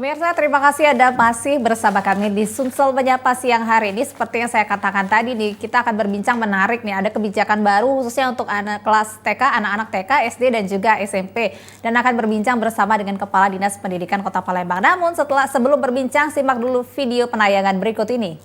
Pemirsa, terima kasih Anda masih bersama kami di Sumsel Menyapa siang hari ini. Seperti yang saya katakan tadi nih, kita akan berbincang menarik nih. Ada kebijakan baru khususnya untuk anak kelas TK, anak-anak TK, SD dan juga SMP. Dan akan berbincang bersama dengan Kepala Dinas Pendidikan Kota Palembang. Namun sebelum berbincang, simak dulu video penayangan berikut ini.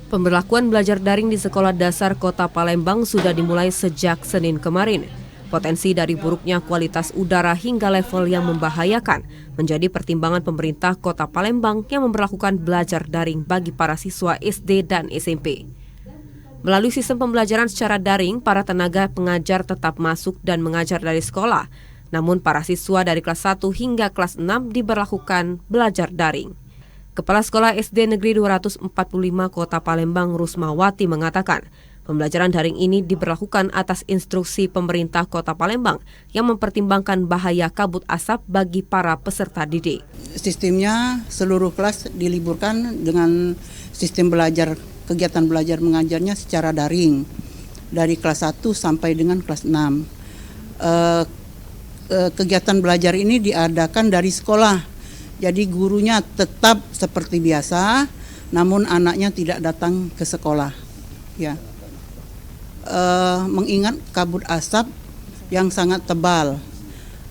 Pemberlakuan belajar daring di Sekolah Dasar Kota Palembang sudah dimulai sejak Senin kemarin. Potensi dari buruknya kualitas udara hingga level yang membahayakan menjadi pertimbangan pemerintah Kota Palembang yang memberlakukan belajar daring bagi para siswa SD dan SMP. Melalui sistem pembelajaran secara daring, para tenaga pengajar tetap masuk dan mengajar dari sekolah. Namun para siswa dari kelas 1 hingga kelas 6 diberlakukan belajar daring. Kepala Sekolah SD Negeri 245 Kota Palembang Rusmawati mengatakan, pembelajaran daring ini diberlakukan atas instruksi pemerintah Kota Palembang yang mempertimbangkan bahaya kabut asap bagi para peserta didik. Sistemnya seluruh kelas diliburkan dengan sistem kegiatan belajar mengajarnya secara daring dari kelas 1 sampai dengan kelas 6. Kegiatan belajar ini diadakan dari sekolah. Jadi gurunya tetap seperti biasa, namun anaknya tidak datang ke sekolah. Ya. Mengingat kabut asap yang sangat tebal.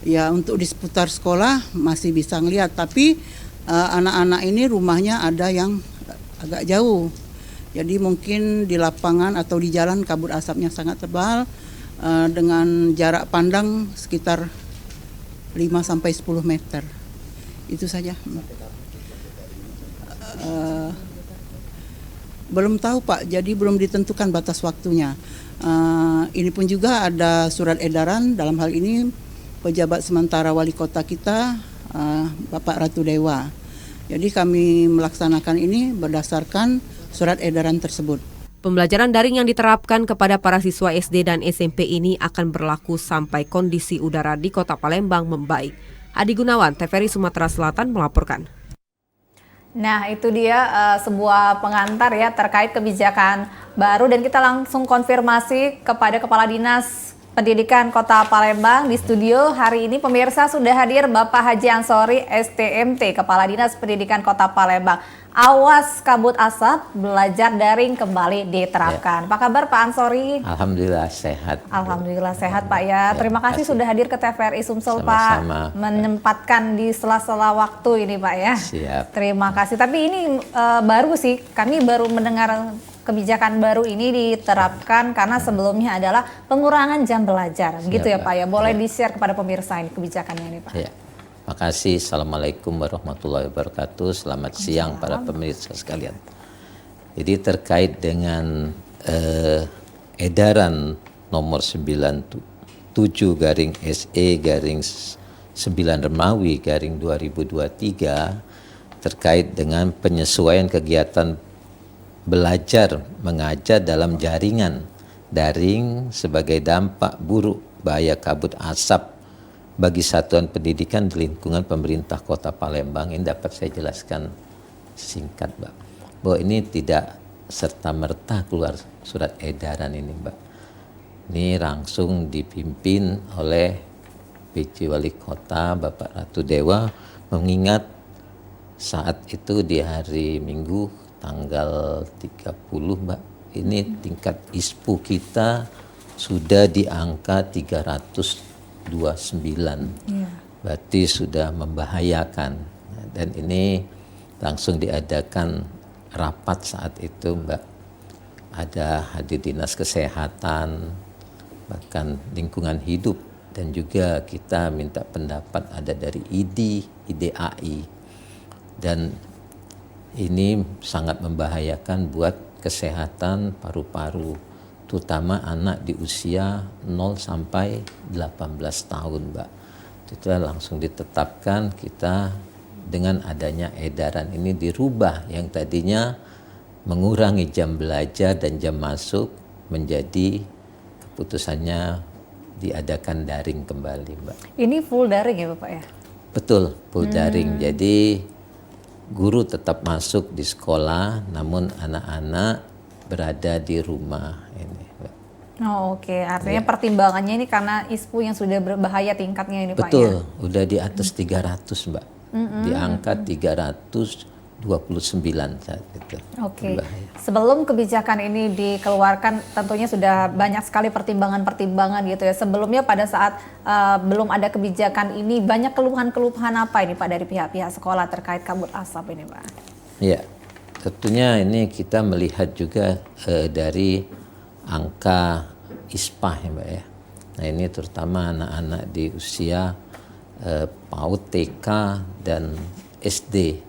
Ya, untuk di seputar sekolah masih bisa ngelihat, tapi anak-anak ini rumahnya ada yang agak jauh. Jadi mungkin di lapangan atau di jalan kabut asapnya sangat tebal dengan jarak pandang sekitar 5 sampai 10 meter. Itu saja. Belum tahu Pak, jadi belum ditentukan batas waktunya. Ini pun juga ada surat edaran, dalam hal ini pejabat sementara wali kota kita, Bapak Ratu Dewa. Jadi kami melaksanakan ini berdasarkan surat edaran tersebut. Pembelajaran daring yang diterapkan kepada para siswa SD dan SMP ini akan berlaku sampai kondisi udara di Kota Palembang membaik. Adi Gunawan, TVRI Sumatera Selatan melaporkan. Nah, itu dia sebuah pengantar ya terkait kebijakan baru, dan kita langsung konfirmasi kepada Kepala Dinas Pendidikan Kota Palembang di studio. Hari ini pemirsa sudah hadir Bapak Haji Ansori STMT, Kepala Dinas Pendidikan Kota Palembang. Awas kabut asap, belajar daring kembali diterapkan. Ya. Apa kabar Pak Ansori? Alhamdulillah sehat. Alhamdulillah sehat Pak ya. Terima kasih sudah hadir ke TVRI Sumsel Pak. Menempatkan di sela-sela waktu ini Pak ya. Siap. Terima kasih. Tapi ini baru sih, kami baru mendengar kebijakan baru ini diterapkan karena sebelumnya adalah pengurangan jam belajar. Begitu ya Pak ya. Boleh di-share kepada pemirsa ini kebijakannya ini Pak. Ya. Makasih. Assalamualaikum warahmatullahi wabarakatuh. Selamat siang para pemirsa sekalian. Jadi terkait dengan edaran nomor 97/SE/9 Remawi/2023 terkait dengan penyesuaian kegiatan belajar mengajar dalam jaringan daring sebagai dampak buruk bahaya kabut asap bagi satuan pendidikan di lingkungan pemerintah Kota Palembang. Ini dapat saya jelaskan singkat, Mbak. Bahwa ini tidak serta-merta keluar surat edaran ini, Mbak. Ini langsung dipimpin oleh PJ Wali Kota Bapak Ratu Dewa, mengingat saat itu di hari Minggu tanggal 30, Mbak. Ini tingkat ISPU kita sudah di angka 329. Berarti sudah membahayakan. Dan ini langsung diadakan rapat saat itu, Mbak. Ada hadir dinas kesehatan, bahkan lingkungan hidup, dan juga kita minta pendapat ada dari IDAI. Dan ini sangat membahayakan buat kesehatan paru-paru, terutama anak di usia 0 sampai 18 tahun, Mbak. Itu langsung ditetapkan kita dengan adanya edaran ini dirubah yang tadinya mengurangi jam belajar dan jam masuk menjadi keputusannya diadakan daring kembali, Mbak. Ini full daring ya Bapak ya? Betul, full daring. Jadi guru tetap masuk di sekolah, namun anak-anak berada di rumah ini, Mbak. Oh, oke, artinya pertimbangannya ini karena ISPU yang sudah berbahaya tingkatnya ini Pak ya? Betul, udah di atas 300 Mbak. Di angka 329 saat itu. Oke, Berbahaya. sebelum kebijakan ini dikeluarkan tentunya sudah banyak sekali pertimbangan-pertimbangan gitu ya. Sebelumnya pada saat belum ada kebijakan ini banyak keluhan-keluhan apa ini Pak dari pihak-pihak sekolah terkait kabut asap ini Pak? Ya, tentunya ini kita melihat juga dari angka ISPA ya Mbak ya. Nah ini terutama anak-anak di usia PAUD, TK, dan SD.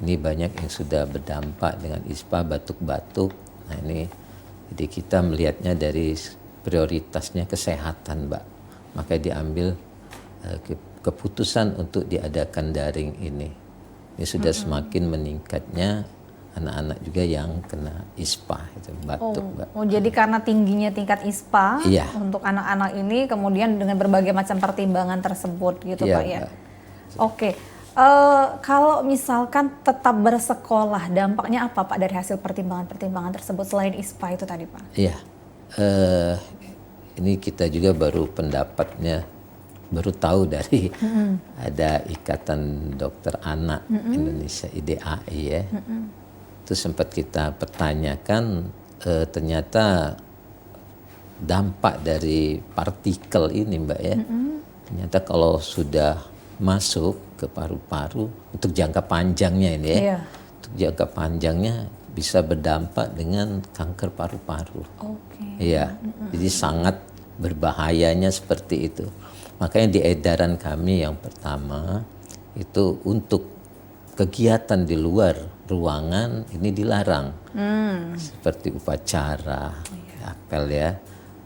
Ini banyak yang sudah berdampak dengan ISPA, batuk-batuk. Nah ini jadi kita melihatnya dari prioritasnya kesehatan Mbak. Maka diambil keputusan untuk diadakan daring ini. Ini sudah semakin meningkatnya anak-anak juga yang kena ISPA itu batuk Mbak. Oh, jadi karena tingginya tingkat ISPA Iya. untuk anak-anak ini kemudian dengan berbagai macam pertimbangan tersebut gitu Iya, Pak ya. Mbak. Oke. Kalau misalkan tetap bersekolah dampaknya apa Pak dari hasil pertimbangan-pertimbangan tersebut selain ISPA itu tadi Pak? Iya. Ini kita juga baru pendapatnya baru tahu dari ada Ikatan Dokter Anak Indonesia IDAI ya. Itu sempat kita pertanyakan ternyata dampak dari partikel ini Mbak ya. Ternyata kalau sudah masuk ke paru-paru untuk jangka panjangnya ini ya. Iya. Untuk jangka panjangnya bisa berdampak dengan kanker paru-paru. Oke. Iya. Jadi sangat berbahayanya seperti itu. Makanya di edaran kami yang pertama itu untuk kegiatan di luar ruangan ini dilarang. Seperti upacara, apel ya,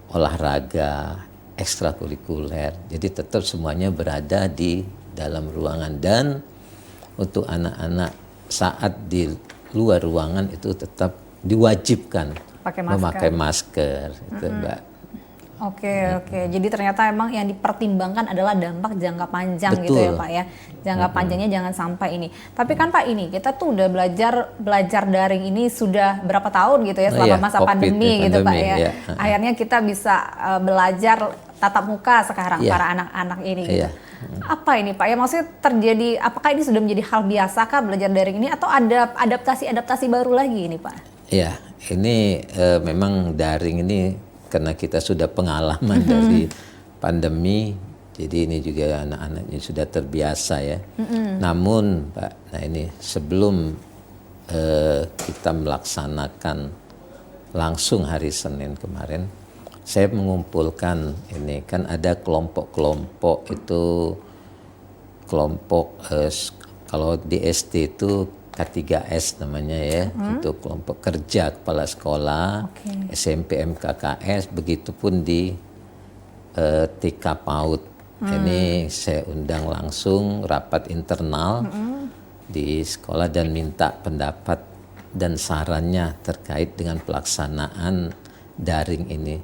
olahraga, ekstrakurikuler. Jadi tetap semuanya berada di dalam ruangan dan untuk anak-anak saat di luar ruangan itu tetap diwajibkan Pakai masker. memakai masker itu Mbak. Oke. Jadi ternyata emang yang dipertimbangkan adalah dampak jangka panjang gitu ya Betul. Pak ya. Jangka panjangnya jangan sampai ini. Tapi kan Pak ini kita tuh udah belajar daring ini sudah berapa tahun gitu ya Oh selama iya, masa COVID, pandemi gitu Pak pandemi, ya. iya. Akhirnya kita bisa belajar tatap muka sekarang Iya. para anak-anak ini gitu. Iya. Apa ini Pak ya maksudnya terjadi apakah ini sudah menjadi hal biasa kah belajar daring ini atau ada adaptasi baru lagi ini Pak? Ya, ini memang daring ini karena kita sudah pengalaman dari pandemi, jadi ini juga anak-anaknya sudah terbiasa ya. Namun, Pak, nah ini sebelum kita melaksanakan langsung hari Senin kemarin, saya mengumpulkan ini kan ada kelompok-kelompok itu kelompok kalau di SD itu K3S namanya ya, itu kelompok kerja kepala sekolah, SMP MKKS, begitupun di TK PAUD. Ini saya undang langsung rapat internal di sekolah dan minta pendapat dan sarannya terkait dengan pelaksanaan daring ini.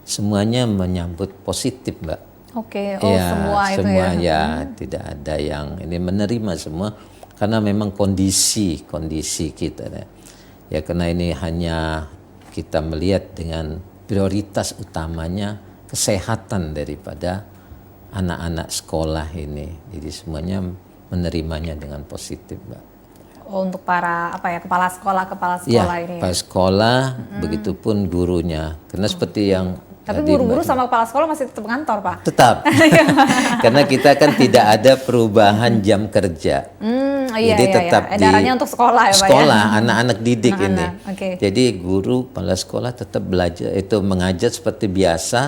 Semuanya menyambut positif, Mbak. Oke, Ya, semua itu semua ya. ya, tidak ada yang ini menerima semua karena memang kondisi kita ya karena ini hanya kita melihat dengan prioritas utamanya kesehatan daripada anak-anak sekolah ini, jadi semuanya menerimanya dengan positif, Mbak. Oh, untuk para kepala sekolah Ya, ini. pas sekolah begitupun gurunya karena seperti yang Tapi tadi guru-guru Mbak- sama kepala sekolah masih tetap ngantor, Pak. tetap karena kita kan tidak ada perubahan jam kerja. Iya, Jadi iya, tetap iya. Edarannya untuk sekolah ya, Pak ya. sekolah, anak-anak didik Anak-anak, ini. oke. Jadi guru kepala sekolah tetap belajar itu mengajar seperti biasa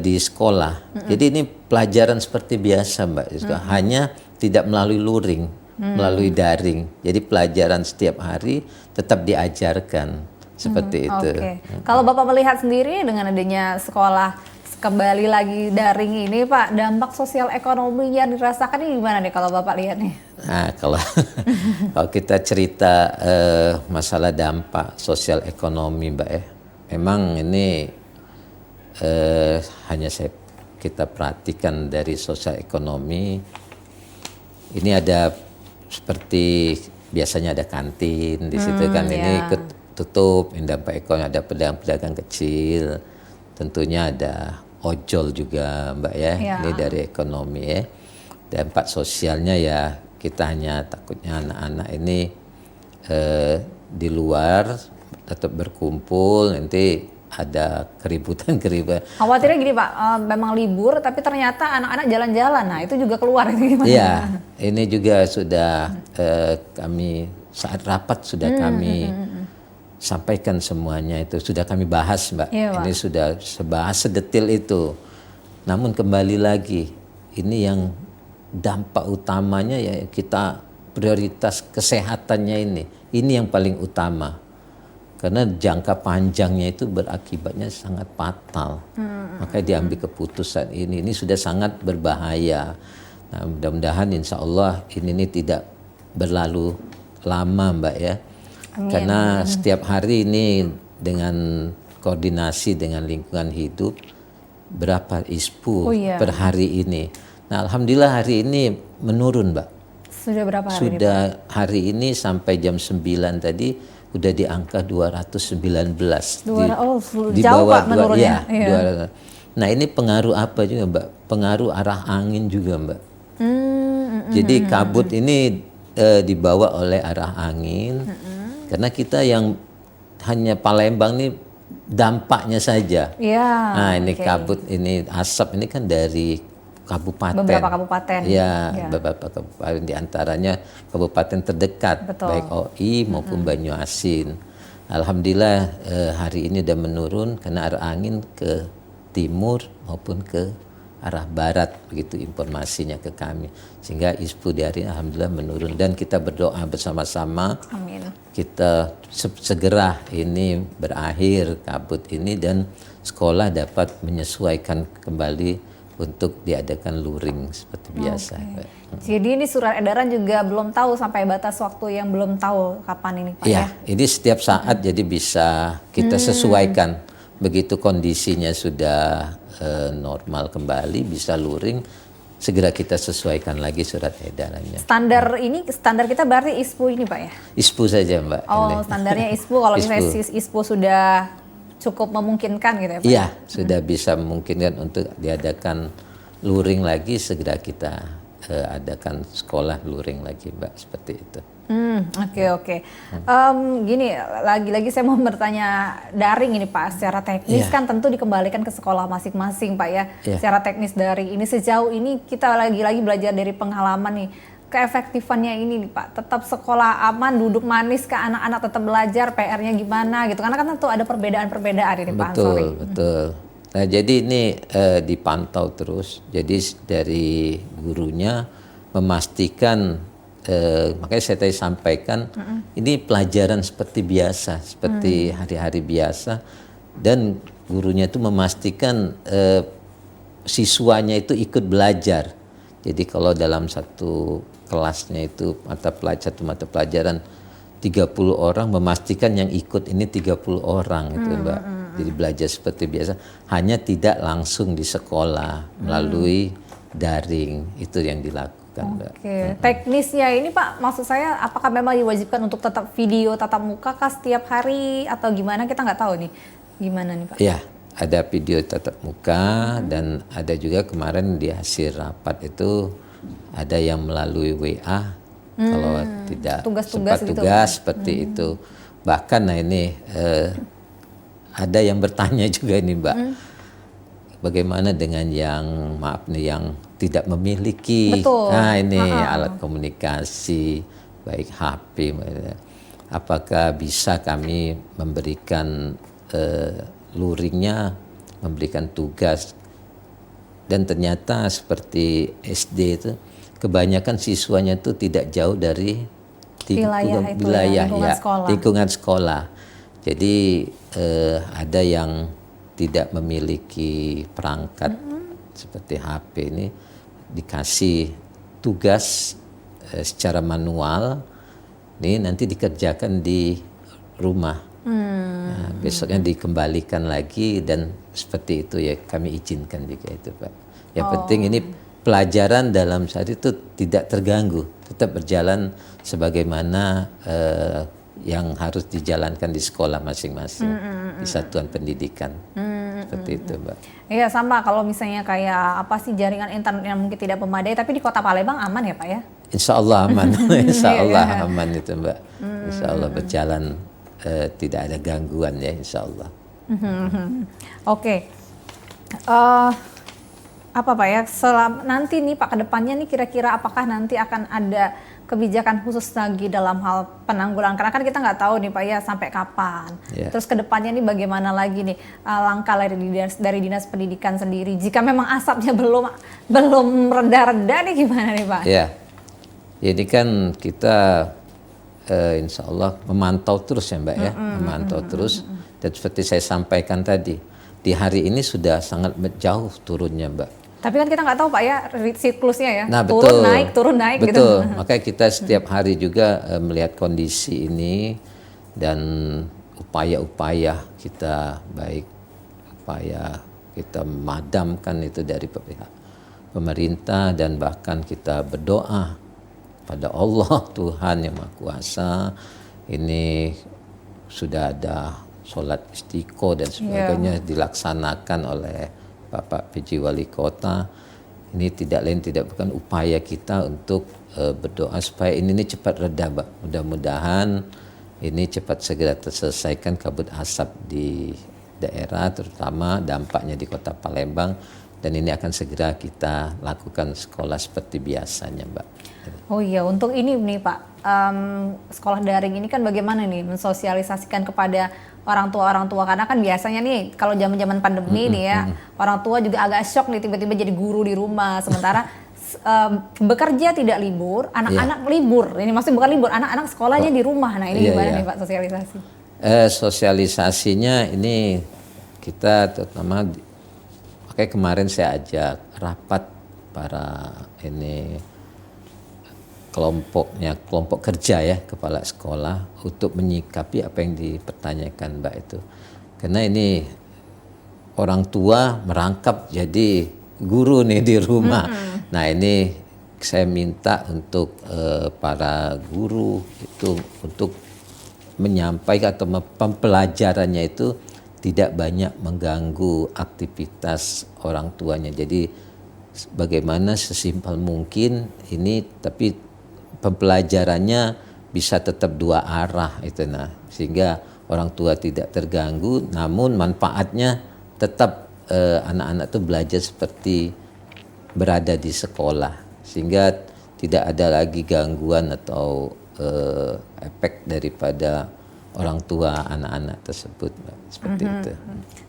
di sekolah. Jadi ini pelajaran seperti biasa, Mbak. Hanya tidak melalui luring, melalui daring. Jadi pelajaran setiap hari tetap diajarkan seperti itu. Oke. Kalau Bapak melihat sendiri dengan adanya sekolah kembali lagi daring ini, Pak, dampak sosial ekonomi yang dirasakan ini gimana nih kalau Bapak lihat nih? Nah, kalau kalau kita cerita masalah dampak sosial ekonomi, Mbak ya, memang ini hanya kita perhatikan dari sosial ekonomi. Ini ada seperti biasanya ada kantin di situ kan, ini iya. ikut tutup, dampak ekonomi ada pedagang-pedagang kecil. tentunya ada ojol juga Mbak ya, Ya. ini dari ekonomi ya. Dampak sosialnya ya kita hanya takutnya anak-anak ini di luar tetap berkumpul, nanti ada keributan-keributan. Khawatirnya gini Pak, memang libur tapi ternyata anak-anak jalan-jalan, nah itu juga keluar itu gimana? Iya, ini juga sudah kami saat rapat sudah kami sampaikan semuanya, itu sudah kami bahas Mbak. Iya, Pak. Ini sudah bahas sedetil itu. Namun kembali lagi, ini yang dampak utamanya ya kita prioritas kesehatannya ini yang paling utama. Karena jangka panjangnya itu berakibatnya sangat fatal. Makanya diambil keputusan ini sudah sangat berbahaya. Nah, mudah-mudahan insya Allah ini tidak berlalu lama Mbak ya. Amin. Karena setiap hari ini dengan koordinasi dengan lingkungan hidup, berapa ISPU Oh, iya. per hari ini. Nah alhamdulillah hari ini menurun Mbak. Sudah berapa hari ini, Pak? Sudah hari ini sampai jam 9 tadi udah di angka 219. Di jauh bawah Pak menurunnya. Iya. Nah ini pengaruh apa juga Mbak? Pengaruh arah angin juga Mbak. Jadi kabut ini dibawa oleh arah angin. Karena kita yang hanya Palembang ini dampaknya saja. Iya. Nah ini oke. kabut ini asap ini kan dari kabupaten. Beberapa kabupaten. Ya, Ya. beberapa kabupaten diantaranya kabupaten terdekat, Betul. baik OI maupun Banyuasin. Alhamdulillah hari ini udah menurun karena arah angin ke timur maupun ke arah barat, begitu informasinya ke kami. Sehingga ISPU di hari ini alhamdulillah menurun dan kita berdoa bersama-sama. Amin. Kita segera ini berakhir kabut ini dan sekolah dapat menyesuaikan kembali untuk diadakan luring seperti biasa. Pak. Jadi ini surat edaran juga belum tahu sampai batas waktu yang belum tahu kapan ini Pak Iya, ini setiap saat jadi bisa kita sesuaikan. Begitu kondisinya sudah normal kembali, bisa luring, segera kita sesuaikan lagi surat edarannya. Standar kita berarti ISPU ini Pak ya? ISPU saja Mbak. Oh, Ini. standarnya ISPU kalau misalnya ISPU. ISPU sudah cukup memungkinkan gitu ya Pak? Iya, sudah bisa memungkinkan untuk diadakan luring lagi, segera kita adakan sekolah luring lagi Mbak, seperti itu. Oke. Gini, lagi-lagi saya mau bertanya daring ini Pak, secara teknis Iya. kan tentu dikembalikan ke sekolah masing-masing Pak ya. Iya. Secara teknis daring ini sejauh ini kita lagi-lagi belajar dari pengalaman nih. Keefektifannya ini nih Pak, tetap sekolah aman, duduk manis ke anak-anak tetap belajar, PR-nya gimana gitu. Karena kan tentu ada perbedaan-perbedaan ini Pak Ansori. Betul. Nah jadi ini dipantau terus. Jadi dari gurunya memastikan, makanya saya tadi sampaikan, ini pelajaran seperti biasa, seperti hari-hari biasa, dan gurunya itu memastikan siswanya itu ikut belajar. Jadi kalau dalam satu kelasnya itu satu mata pelajaran 30 orang, memastikan yang ikut ini 30 orang gitu Mbak. Jadi belajar seperti biasa, hanya tidak langsung di sekolah melalui daring, itu yang dilakukan Mbak. Oke, teknisnya ini Pak, maksud saya apakah memang diwajibkan untuk tetap video tatap muka kah setiap hari atau gimana, kita nggak tahu nih gimana nih Pak? Iya, ada video tatap muka dan ada juga kemarin di hasil rapat itu ada yang melalui WA, kalau tidak Tugas-tugas sempat gitu. tugas seperti itu. Bahkan nah ini ada yang bertanya juga ini Mbak, bagaimana dengan yang maaf nih yang tidak memiliki Betul. ini alat komunikasi baik HP, apakah bisa kami memberikan luringnya, memberikan tugas. Dan ternyata seperti SD itu kebanyakan siswanya itu tidak jauh dari lingkungan sekolah. Jadi ada yang tidak memiliki perangkat seperti HP ini, dikasih tugas secara manual, ini nanti dikerjakan di rumah. Nah, besoknya dikembalikan lagi dan seperti itu ya kami izinkan juga itu Pak. Yang penting ini pelajaran dalam saat itu tidak terganggu, tetap berjalan sebagaimana yang harus dijalankan di sekolah masing-masing, di satuan pendidikan. Seperti itu, Mbak. Iya, sama kalau misalnya kayak apa sih jaringan internet yang mungkin tidak memadai, tapi di Kota Palembang aman ya Pak ya? Insya Allah aman, insya Allah aman itu, Mbak. Insya Allah berjalan, tidak ada gangguan ya, insya Allah. Oke. Apa Pak ya, nanti nih Pak, kedepannya nih kira-kira apakah nanti akan ada kebijakan khusus lagi dalam hal penanggulangan, karena kan kita nggak tahu nih Pak ya sampai kapan. Terus kedepannya nih bagaimana lagi nih langkah dari dinas pendidikan sendiri jika memang asapnya belum reda-reda nih, gimana nih Pak? Ya, ini kan kita insya Allah memantau terus ya Mbak ya, memantau terus. Dan seperti saya sampaikan tadi, di hari ini sudah sangat jauh turunnya Mbak. Tapi kan kita nggak tahu Pak ya siklusnya ya, Nah, turun betul, naik betul. gitu. Makanya kita setiap hari juga melihat kondisi ini dan upaya-upaya kita, baik upaya kita memadamkan itu dari pihak pemerintah, dan bahkan kita berdoa pada Allah Tuhan yang Maha Kuasa. Ini sudah ada sholat istiqo dan sebagainya dilaksanakan oleh Bapak PJ Wali Kota. Ini tidak lain tidak bukan upaya kita untuk berdoa supaya ini cepat reda, Mbak. Mudah-mudahan ini cepat segera terselesaikan kabut asap di daerah, terutama dampaknya di Kota Palembang, dan ini akan segera kita lakukan sekolah seperti biasanya, Mbak. Oh iya, untuk ini nih Pak, sekolah daring ini kan bagaimana nih mensosialisasikan kepada orang tua, karena kan biasanya nih kalau zaman pandemi nih ya, orang tua juga agak shock nih tiba-tiba jadi guru di rumah, sementara bekerja tidak libur, anak-anak libur. Ini maksudnya bukan libur, anak-anak sekolahnya di rumah. Nah ini gimana nih Pak sosialisasi? Sosialisasinya ini kita terutama kayak kemarin saya ajak rapat para kelompok kerja ya, kepala sekolah, untuk menyikapi apa yang dipertanyakan Mbak itu. Karena ini orang tua merangkap jadi guru nih di rumah. Nah ini saya minta untuk para guru itu untuk menyampaikan atau pembelajarannya itu tidak banyak mengganggu aktivitas orang tuanya. Jadi bagaimana sesimpel mungkin ini, tapi pembelajarannya bisa tetap dua arah itu, nah sehingga orang tua tidak terganggu, namun manfaatnya tetap anak-anak itu belajar seperti berada di sekolah, sehingga tidak ada lagi gangguan atau efek daripada orang tua anak-anak tersebut, seperti itu.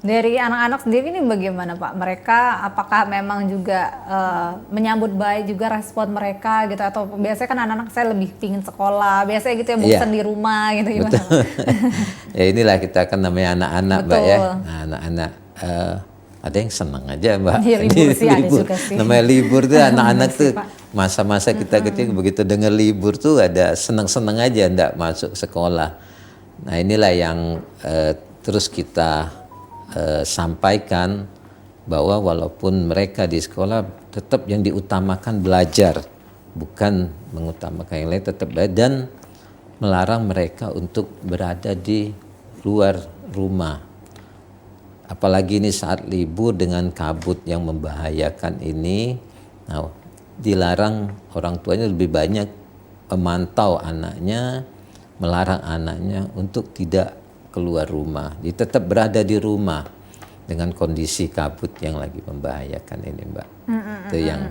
Dari anak-anak sendiri ini bagaimana Pak? Mereka apakah memang juga menyambut baik juga respon mereka gitu, atau biasanya kan anak-anak saya lebih pingin sekolah, biasanya gitu ya, bosan di rumah gitu, gimana? Ya inilah kita kan namanya anak-anak Mbak ya. Nah, anak-anak ada yang senang aja Mbak. Ya, libur sih ada juga sih. Namanya libur tuh anak-anak tuh masa-masa kita kecil begitu dengar libur tuh ada senang-senang aja ndak masuk sekolah. Nah inilah yang terus kita sampaikan, bahwa walaupun mereka di sekolah tetap yang diutamakan belajar, bukan mengutamakan yang lain, tetap belajar, dan melarang mereka untuk berada di luar rumah. Apalagi ini saat libur dengan kabut yang membahayakan ini, nah dilarang orang tuanya lebih banyak memantau anaknya, melarang anaknya untuk tidak keluar rumah. Jadi tetap berada di rumah dengan kondisi kabut yang lagi membahayakan ini, Mbak. Itu yang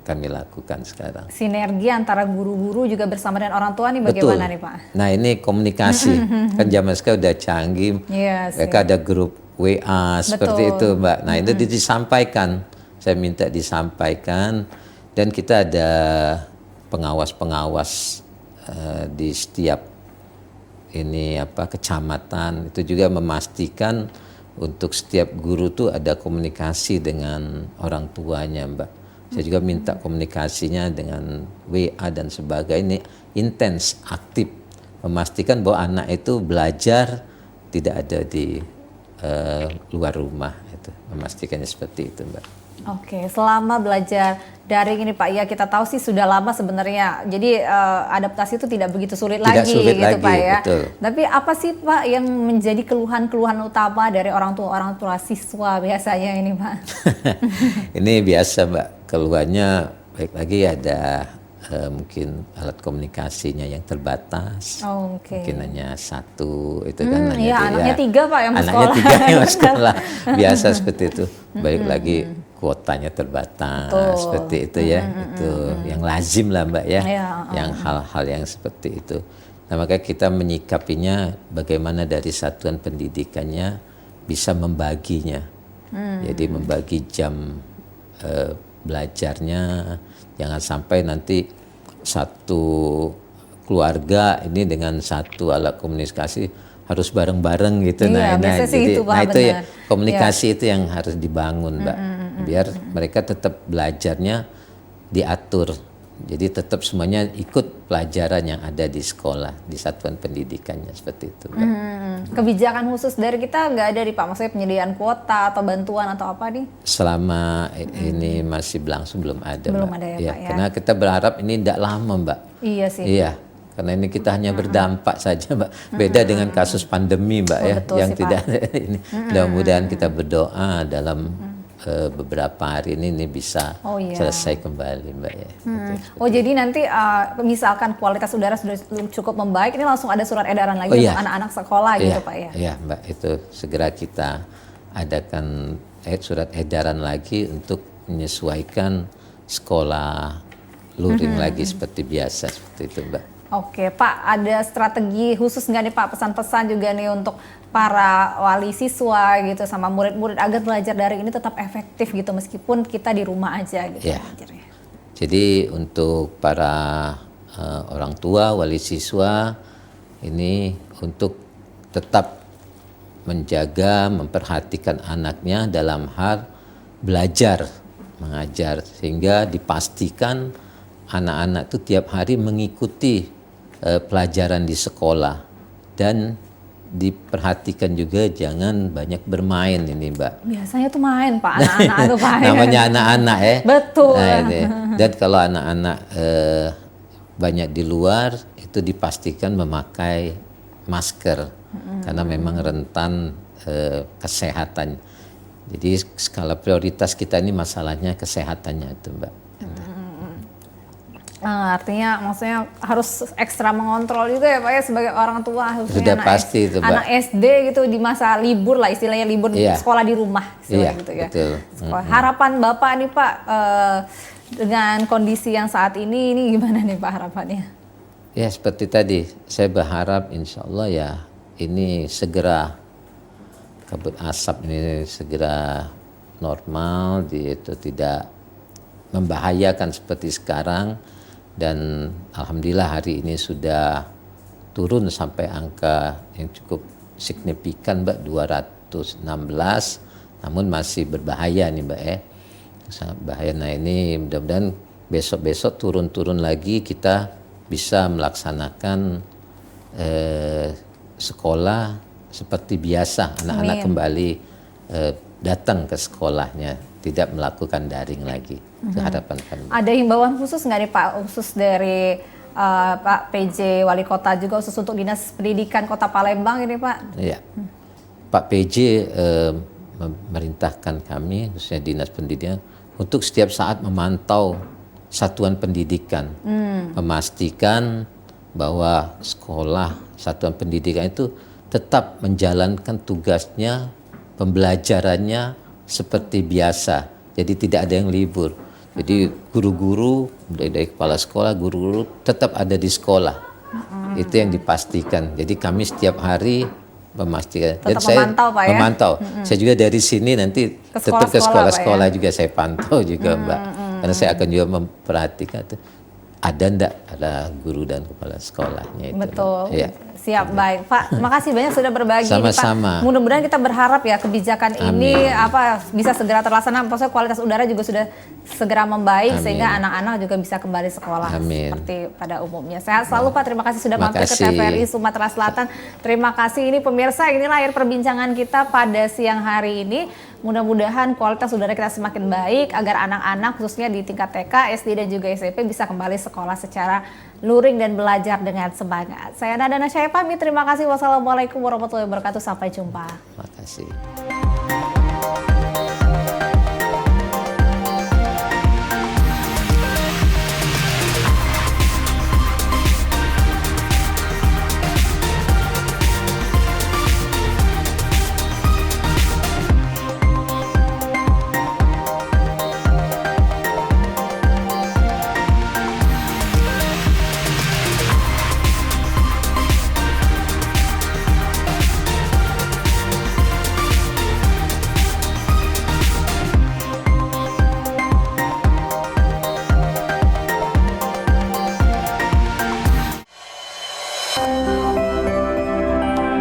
kami lakukan sekarang. Sinergi antara guru-guru juga bersama dengan orang tua nih bagaimana nih Pak? Nah ini komunikasi, kan zaman sekarang udah canggih. Mereka ada grup WA seperti itu, Mbak. Nah itu disampaikan, saya minta disampaikan, dan kita ada pengawas-pengawas di setiap kecamatan, itu juga memastikan untuk setiap guru tuh ada komunikasi dengan orang tuanya, Mbak. Saya juga minta komunikasinya dengan WA dan sebagainya, ini intens, aktif, memastikan bahwa anak itu belajar tidak ada di luar rumah, itu memastikannya seperti itu, Mbak. Oke, selama belajar daring ini Pak, ya kita tahu sih sudah lama sebenarnya. Jadi adaptasi itu tidak begitu sulit Tidak lagi sulit gitu lagi, Pak ya. betul. Tapi apa sih Pak yang menjadi keluhan-keluhan utama dari orang tua siswa biasanya ini Pak? Ini biasa Mbak, keluhannya baik lagi ada mungkin alat komunikasinya yang terbatas. Oh, oke. Mungkin hanya satu itu kan hanya Iya, dia. anaknya 3 Pak yang Anaknya sekolah. 3 yang sekolah. Biasa seperti itu. Baik lagi kuotanya terbatas seperti itu ya. Itu yang lazim lah Mbak ya. Iya, Yang hal-hal yang seperti itu. Nah, makanya kita menyikapinya bagaimana dari satuan pendidikannya bisa membaginya. Jadi membagi jam belajarnya, jangan sampai nanti satu keluarga ini dengan satu alat komunikasi harus bareng-bareng gitu. Iya, biasanya sih jadi itu, Pak, itu ya, benar. komunikasi itu yang harus dibangun Mbak, biar mereka tetap belajarnya diatur. Jadi tetap semuanya ikut pelajaran yang ada di sekolah, di satuan pendidikannya seperti itu Mbak. Kebijakan khusus dari kita nggak ada nih Pak, maksudnya penyediaan kuota atau bantuan atau apa nih? Selama ini masih berlangsung belum ada Belum Mbak. ada ya, Pak, ya. Karena kita berharap ini tidak lama Mbak. Iya sih. Iya, karena ini kita hanya berdampak saja Mbak. Beda dengan kasus pandemi Mbak ya, betul yang sih, tidak ini. Mudah-mudahan kita berdoa dalam beberapa hari ini bisa Oh, iya. selesai kembali Mbak ya. Gitu. Oh jadi nanti misalkan kualitas udara sudah cukup membaik, ini langsung ada surat edaran lagi Oh, untuk iya. anak-anak sekolah gitu Iya, Pak ya? Iya Mbak, itu segera kita adakan surat edaran lagi untuk menyesuaikan sekolah luring lagi seperti biasa seperti itu Mbak. Oke Pak, ada strategi khusus nggak nih Pak, pesan-pesan juga nih untuk para wali siswa gitu sama murid-murid agar belajar daring ini tetap efektif gitu meskipun kita di rumah aja gitu Iya. belajarnya. Jadi untuk para orang tua, wali siswa ini untuk tetap menjaga, memperhatikan anaknya dalam hal belajar, mengajar sehingga dipastikan anak-anak itu tiap hari mengikuti pelajaran di sekolah dan diperhatikan juga jangan banyak bermain ini Mbak. Biasanya tuh main Pak, anak-anak tuh main. Namanya anak-anak ya. Betul. Nah, ini. Dan kalau anak-anak banyak di luar itu dipastikan memakai masker karena memang rentan kesehatan. Jadi skala prioritas kita ini masalahnya kesehatannya itu Mbak. Artinya maksudnya harus ekstra mengontrol juga ya Pak ya sebagai orang tua khususnya Sudah anak pasti itu, Mbak. anak SD gitu di masa libur lah istilahnya libur Iya. sekolah di rumah istilahnya Iya, gitu ya. betul. Harapan Bapak nih Pak dengan kondisi yang saat ini gimana nih Pak harapannya? Ya seperti tadi saya berharap insya Allah ya ini segera kabut asap ini segera normal, itu tidak membahayakan seperti sekarang. Dan alhamdulillah hari ini sudah turun sampai angka yang cukup signifikan Mbak, 216, namun masih berbahaya nih Mbak ya, sangat bahaya. Nah ini mudah-mudahan besok-besok turun-turun lagi kita bisa melaksanakan sekolah seperti biasa, anak-anak kembali datang ke sekolahnya, tidak melakukan daring lagi. Itu harapan kami. Ada himbauan khusus nggak nih Pak, khusus dari Pak PJ Wali Kota juga khusus untuk Dinas Pendidikan Kota Palembang ini Pak? Iya. Pak PJ memerintahkan kami, khususnya Dinas Pendidikan, untuk setiap saat memantau satuan pendidikan, memastikan bahwa sekolah satuan pendidikan itu tetap menjalankan tugasnya, pembelajarannya seperti biasa. Jadi tidak ada yang libur. Jadi guru-guru dari kepala sekolah, guru-guru tetap ada di sekolah. Itu yang dipastikan. Jadi kami setiap hari memastikan. Tetap memantau, Pak ya? Memantau. Saya juga dari sini nanti Ke tetap ke sekolah-sekolah, sekolah-sekolah Pak ya? juga saya pantau juga Mbak. Karena saya akan juga memperhatikan tuh, ada ndak ada guru dan kepala sekolahnya itu. Betul. Iya. Siap, baik Pak. Makasih banyak sudah berbagi ini, Sama-sama. Pak. Mudah-mudahan kita berharap ya kebijakan ini bisa segera terlaksana. Maksudnya kualitas udara juga sudah segera membaik sehingga anak-anak juga bisa kembali sekolah seperti pada umumnya. Sehat selalu Pak. Terima kasih sudah mampir ke TVRI Sumatera Selatan. Terima kasih. Ini pemirsa, inilah akhir perbincangan kita pada siang hari ini. Mudah-mudahan kualitas udara kita semakin baik agar anak-anak khususnya di tingkat TK, SD dan juga SMP bisa kembali sekolah secara luring dan belajar dengan semangat. Saya Nada Nasyaya pamit, terima kasih. Wassalamualaikum warahmatullahi wabarakatuh. Sampai jumpa. Terima kasih.